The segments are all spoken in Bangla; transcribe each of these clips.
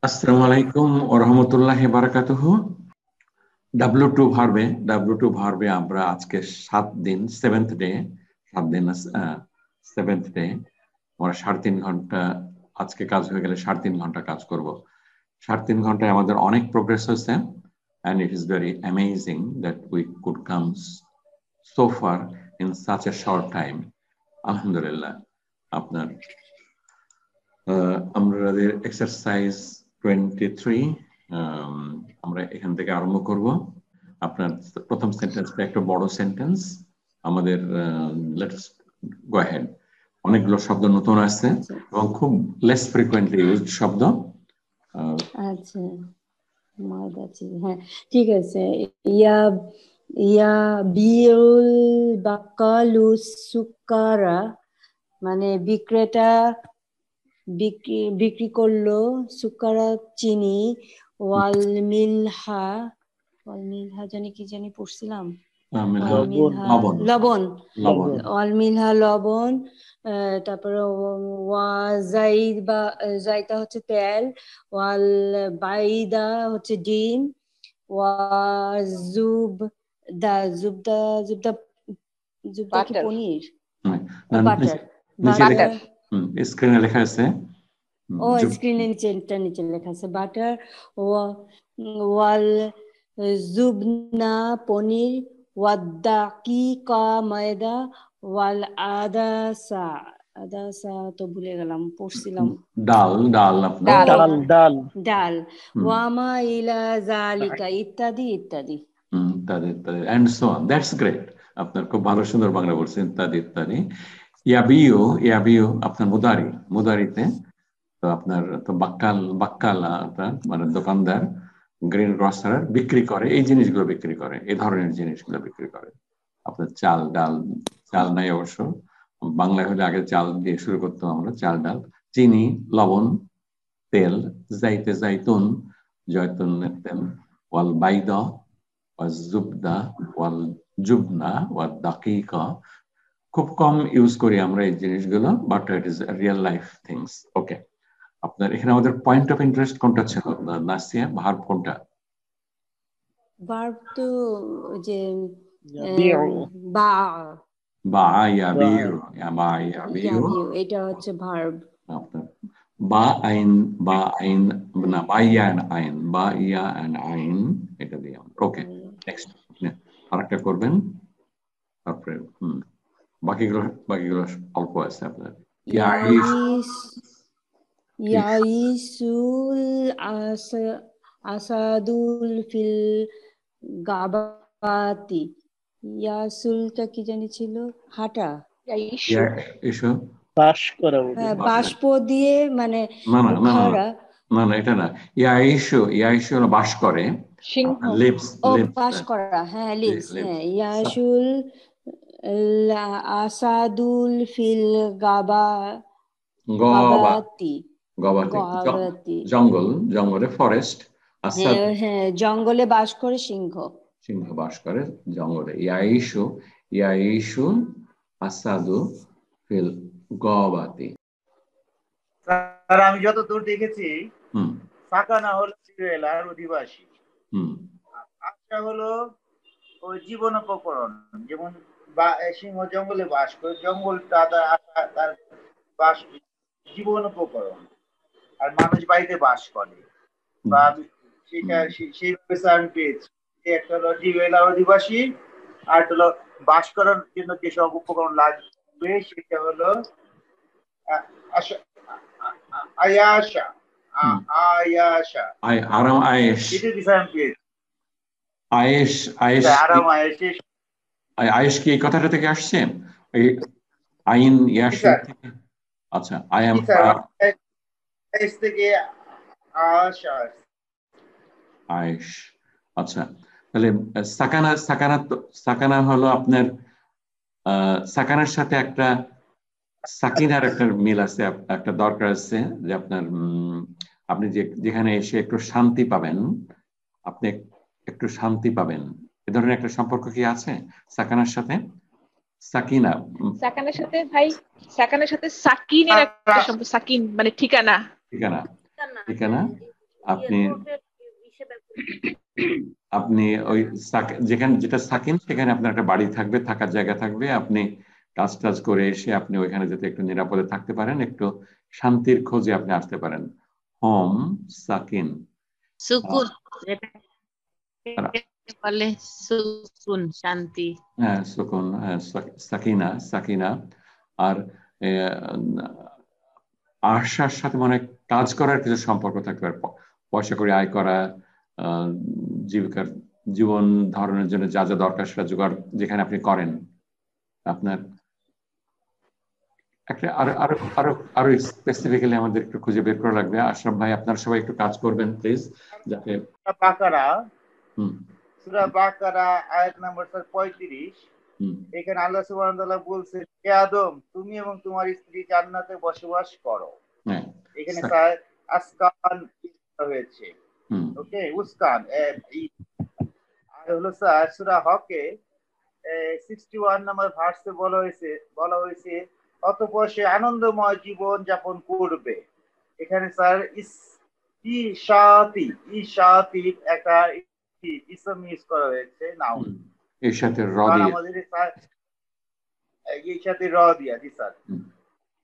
আসসালামু আলাইকুম ওয়া রাহমাতুল্লাহি ওয়া বারাকাতুহু। W2 ভার্বে আমরা আজকে 7 দিন 7th ডে আমরা 3.5 ঘন্টা আজকে কাজ হয়ে গেলে 3.5 ঘন্টা কাজ করব। 3.5 ঘন্টায় আমাদের অনেক প্রোগ্রেস হয়েছে and it is very amazing that we could come so far in such a short time. আলহামদুলিল্লাহ। আপনার আমাদের এক্সারসাইজ 23 আমরা এখান থেকে আরম্ভ করব। আপনার প্রথম সেন্টেন্সটা একটা বড় সেন্টেন্স আমাদের। Let's go ahead. অনেকগুলো শব্দ নতুন আসছে এবং খুব লেস ফ্রিকোয়েন্টলি ইউজড শব্দ। আচ্ছা মাদাচি, হ্যাঁ ঠিক আছে। ইয়া ইয়া বিউল বাকালু সুকারা, মানে বিক্রেতা বিক্রি করলো সুকারা চিনি। ওয়াল মিলহা জানি কি জানি পড়ছিলাম, লবণ ওয়াল মিলহা লবণ। তারপরে জাইতা হচ্ছে তেল, ওয়াল বাইদা হচ্ছে ডিম, জুবদা কি পনির, বাটার। স্ক্রিনে লেখা আছে, স্ক্রিনে নিচে লেখা আছে বাটার। ওয়াল জুবনা পনির, ওয়াদাকিকা ময়দা, ওয়াল আদাসা তো ভুলে গেলাম, পড়ছিলাম ডাল, ওয়ামা ইলা জালিকা ইত্যাদি ইত্যাদি and so on. That's great. আপনার খুব ভালো সুন্দর বাংলা বলছেন, ইত্যাদি ইত্যাদি। ইয়াবিও আপনার মুদারিতে তো আপনার তো বাক্কাল মানে দোকানদার, গ্রিন গ্রসার বিক্রি করে এই জিনিসগুলো বিক্রি করে, এই ধরনের জিনিসগুলো বিক্রি করে। আপনার চাল নাই অবশ্য, বাংলা হলে আগে চাল দিয়ে শুরু করতাম আমরা, চাল ডাল, চিনি, লবণ, তেল, জাইতুন জয়তুনের তেল, ওয়াল বাইদা ওয়াল জুবদা ওয়াল জুবনা ওয়াল দাকিকা। খুব কম ইউজ করি আমরা এই জিনিসগুলো, but it is real life things. Okay, আপনার এখানে আমাদের পয়েন্ট অফ ইন্টারেস্ট কোনটা ছিল নাসিয়া? ভার্ব কোনটা? ভার্ব তো যে এটা হচ্ছে ভার্ব। আপনার আইন এটা দিয়ে। ওকে, নেক্সট আরেকটা করবেন, তারপরে বাকিগুলো অল্প আছে আপনার। ইয়াইসুল আসাদুল ফিল গাবাতি। ইয়াসুলটা কি জানি ছিল, হাঁটা, বাষ্প দিয়ে, মানে না এটা না, ইয়াইশু বাস করে, বাস করা, হ্যাঁ লিভস, হ্যাঁ। ইয়াসুল আসাদুল ফিল গাবাতি, জঙ্গলে ফরেস্ট। হ্যাঁ জঙ্গলে বাস করে সিংহ বাস করে জঙ্গলে। ইয়াইশু আসাদু ফিল গাবাতি। স্যার আমি যতদূর দেখেছি সাকানা হলো জেলার অধিবাসী, আশা হলো ওই জীবনোপকরণ, যেমন সিংহ জঙ্গলে বাস করে, জঙ্গলটা তার বাস জীবনোপকরণ, আর মানুষ বাড়িতে বাস করে, বা সেটা সেইভাবে আমি পেয়েছি। একটা হলো জেলার অধিবাসী, আর হলো বাস করার জন্য যেসব উপকরণ লাগবে সেটা হলো আয়াশা। আরাম আয়েশ, আয়েশ কি এই কথাটা থেকে আসছে? আইন ইয়াশ থেকে। আচ্ছা, আই এম থেকে আয়েশ। আচ্ছা, তাহলে সাকানা হলো আপনার, সাকানার সাথে একটা সাকিনার একটা মিল আছে, একটা দরকার আছে, যে আপনার আপনি যেখানে এসে একটু শান্তি পাবেন, আপনি একটু শান্তি পাবেন, এ ধরনের একটা সম্পর্ক কি আছে সাকানার সাথে? সাকানের সাথে ভাই, সাকানের সাথে সাকিনের একটা সম্পর্ক, সাকিন মানে ঠিকানা। আপনি আপনি ওই যেখানে যেটা থাকেন সেখানে আপনার একটা বাড়ি থাকবে, থাকার জায়গা থাকবে, আপনি কাজ টাজ করে এসে আপনি ওইখানে যাতে একটু নিরাপদে থাকতে পারেন, একটু শান্তির খোঁজে আপনি আসতে পারেন। হোম সাকিন, সুকুন, বলে সুকুন, শান্তি। হ্যাঁ সুকুন, সাকিনা, সাকিনা। আর আশার সাথে মানে কাজ করার কিছু সম্পর্ক থাকতে পারে, পয়সা করে আয় করা, জীবিকার জীবন ধারণের জন্য যা যা দরকার সেটা জোগাড় যেখানে আপনি করেন। আপনার একটা আরো আরো আরো আরো স্পেসিফিক্যালি আমাদের একটু খুঁজে বের করা লাগবে। আশরাফ ভাই, আপনারা সবাই একটু কাজ করবেন প্লিজ, যাতে সূরা বাকারা আয়াত নাম্বার 35, এখানে আল্লাহ সুবহানাহু ওয়া তাআলা বলছেন, হে আদম, তুমি এবং তোমার স্ত্রী জান্নাতে বসবাস করো। এখানে স্যার আসকান হয়েছে, ওকে, উসকান। আর হলো স্যার সূরা হকে 61 নম্বর ভার্সে বলা হয়েছে অতঃপর সে আনন্দময় জীবন যাপন করবে। এখানে স্যার ইশাতি একটা ইসম ইউজ করা হয়েছে, নাউন। এর সাথে র দিয়ে, আমাদের স্যার এর সাথে র দিয়া, জি স্যার,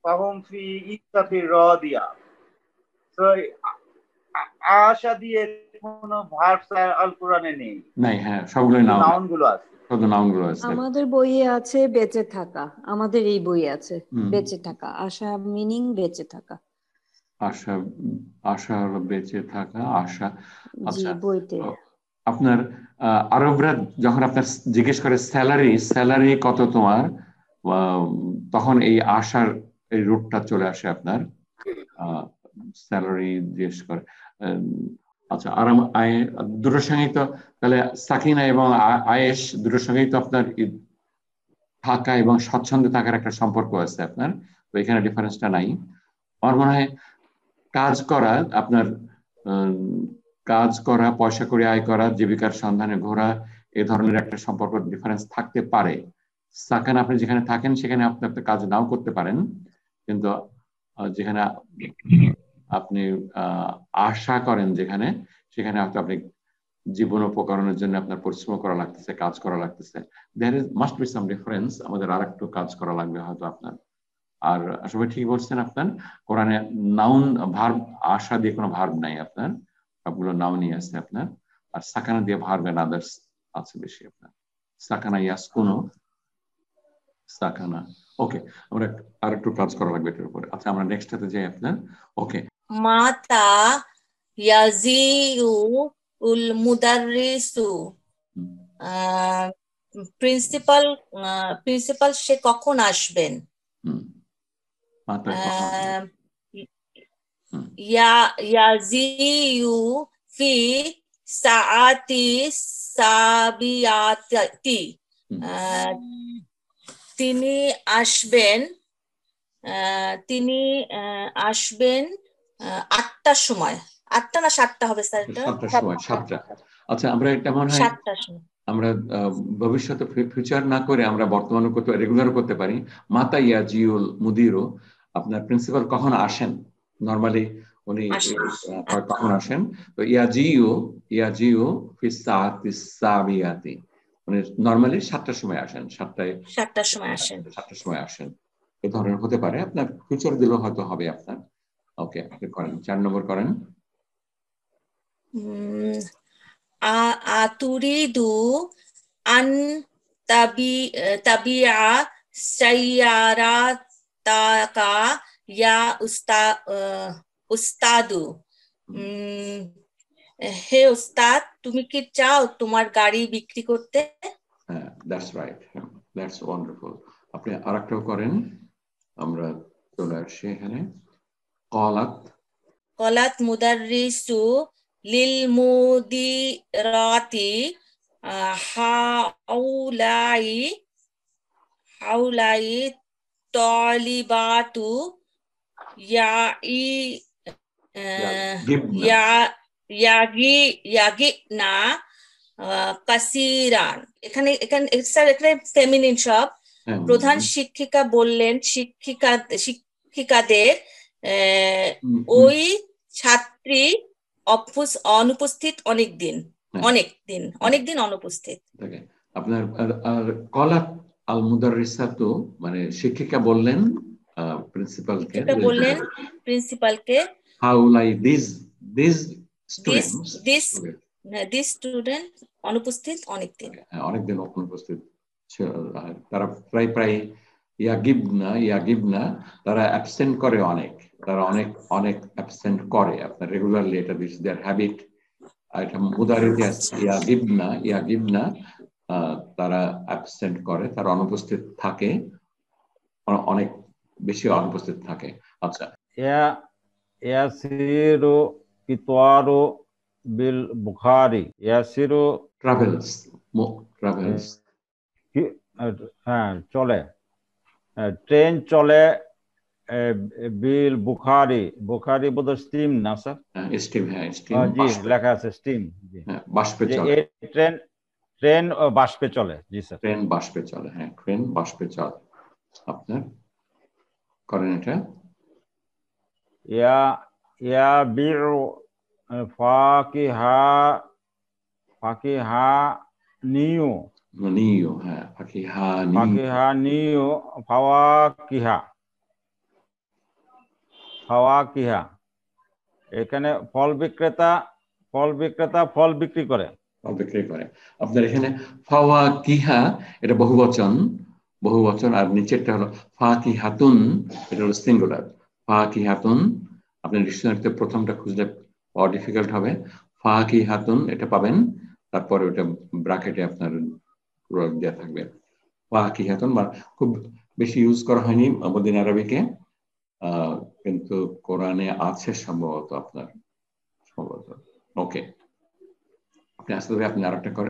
ফাহুম ফি ইশাতি র দিয়া। তো আশা দিয়ে কোনো ভার্ব স্যার আল কোরআনে নেই। নাই, হ্যাঁ সবগুলো নাউন গুলো আছে, শুধু নাউন গুলো আছে। আমাদের বইয়ে আছে বেঁচে থাকা, আমাদের এই বই আছে বেঁচে থাকা, আশা মিনিং বেঁচে থাকা, আশা, আশার বেঁচে থাকা, আশা। আচ্ছা, বইতে আপনার আরবরা যখন আপনার জিজ্ঞেস করে স্যালারি, স্যালারি কত তোমার, তখন এই আশার এই রূপটা চলে আসে আপনার, স্যালারি জিজ্ঞেস করে। আচ্ছা, আরাম দুটোর সঙ্গেই তো তাহলে সাকিনা এবং আয়েশ দুটোর সঙ্গেই তো আপনার থাকা এবং স্বচ্ছন্দে থাকার একটা সম্পর্ক আছে আপনার, তো এখানে ডিফারেন্সটা নাই। আমার মনে হয় কাজ করা, আপনার কাজ করা, পয়সা করে আয় করা, জীবিকার সন্ধানে ঘোরা, এ ধরনের একটা সম্পর্ক ডিফারেন্স থাকতে পারে। সাকান, আপনি যেখানে থাকেন সেখানে আপনি আপনার কাজ নাও করতে পারেন, কিন্তু যেখানে আপনি আশা করেন যেখানে, সেখানে হয়তো আপনি জীবন উপকরণের জন্য আপনার পরিশ্রম করা লাগতেছে, কাজ করা লাগতেছে। There is must be some difference, আমাদের আর একটু কাজ করা লাগবে হয়তো আপনার। আর আসলে ঠিক বলছেন আপনার, কোরআনে নাউন ভার্ব, আশা দিয়ে কোনো ভার্ব নাই আপনার, সবগুলো নাউনই আছে আপনার। আর সাকানা দিয়ে ভার্ব এন্ড আদার্স আছে বেশি আপনার। সাকানা, ইয়াসকুনু, সাকানা। ওকে, আমরা আর একটু কাজ করা লাগবে এটার উপরে। আচ্ছা, আমরা নেক্সট টাতে যাই আপনার। ওকে, মাতা ইয়াজিউ উল মুদাররিসু, প্রিন্সিপাল সে কখন আসবেন? ইয়াজিউ ফি সাআতি সাবিয়াতি, তিনি আসবেন 8টার সময়। 8টা না 7টা হবে স্যার? এটা 7টার সময়, 7টা। আচ্ছা, আমরা এটা মনে হয় 7টার সময়, আমরা ভবিষ্যতে ফিউচার না করে আমরা বর্তমানে করতে রেগুলার করতে পারি। মাতা ইয়াজিউল মুদিরু, আপনার প্রিন্সিপাল কখন আসেন, নরমালি উনি কখন আসেন? তো ইয়াজিউ ফি সাআতি সাবিয়াতি, মানে নরমালি 7টার সময় আসেন, 7টার সময় আসেন। এই ধরনের হতে পারে, আপনার ফিউচার দিলেও হয়তো হবে আপনার। ওকে, আপনি করেন 4 নম্বর করেন। আতুরিদু আন তাবিআ সাইয়ারাতাকা ইয়া উস্তাদু, হে উস্তাদ, তুমি কি চাও তোমার গাড়ি বিক্রি করতে? হ্যাঁ, দ্যাটস রাইট, দ্যাটস ওয়ান্ডারফুল। আপনি আরেকটাও করেন, আমরা চলে আসছি এখানে। কলাত মুদাররিসু লিল মুদিরাতি হাউলাই তালিবাতু ইয়াগিনা কাসিরান। এখানে ফেমিনিন সব। প্রধান শিক্ষিকা বললেন শিক্ষিকাদের, ওই ছাত্রী অনুপস্থিত অনেক দিন, অনেক দিন অনুপস্থিত। আপনার কলাত আল মুদাররিসাতু মানে শিক্ষিকা বললেন প্রিন্সিপালকে, হাউ লাই দিস স্টুডেন্ট অনুপস্থিত অনেকদিন, অনেকদিন অনুপস্থিত। তারা প্রায় ইয়াগিবনা তারা অ্যাবসেন্ট করে অনেক, তারা অনেক অ্যাবসেন্ট করে আপনার রেগুলারলি, এটা দিস দেয়ার হ্যাবিট। এটা মুদারিতে আছে ইয়াগিবনা তারা অ্যাবসেন্ট করে, তারা অনুপস্থিত থাকে, অনেক বেশি অনুপস্থিত থাকে। আচ্ছা, ইয়াসিরু কিতওয়ারু বিল বুখারী, ইয়াসিরু ট্রাভেলস হ্যাঁ চলে, ট্রেন চলে, বিল বুখারী, বুখারী বোধহয় স্টিম না স্যার? স্টিম, হ্যাঁ স্টিম, জি লেখা আছে স্টিম, জি বাষ্পে চলে, ট্রেন বাষ্পে চলে। জি স্যার, ট্রেন বাষ্পে চলে, হ্যাঁ ট্রেন বাষ্পে চলে। আপনার করেন এটা। ইয়াবিউ ফাকিহানিয়ু, হ্যাঁ ফাকিহানিয়ু ফাওয়াকিহা। এখানে ফল বিক্রেতা ফল বিক্রি করে। আপনার এখানে ফাওয়াকিহা এটা বহুবচন, আর নিচেরটা হলো ফাকিহাতুন, এটা হলো সিঙ্গুলার। ফাকিহাতুন আপনি ডিকশনারিতে প্রথমটা খুঁজলে পাওয়া ডিফিকাল্ট হবে। ফাকিহাতুন এটা পাবেন, তারপরে ওটা ব্র্যাকেটে আপনার দেওয়া থাকবে ফাকিহাতুন। খুব বেশি ইউজ করা হয়নি মদিন আরবিকে, কিন্তু কোরআনে আছে সম্ভবত। ওকে, আপনি আস্তে ধরে আপনি আরেকটা করেন।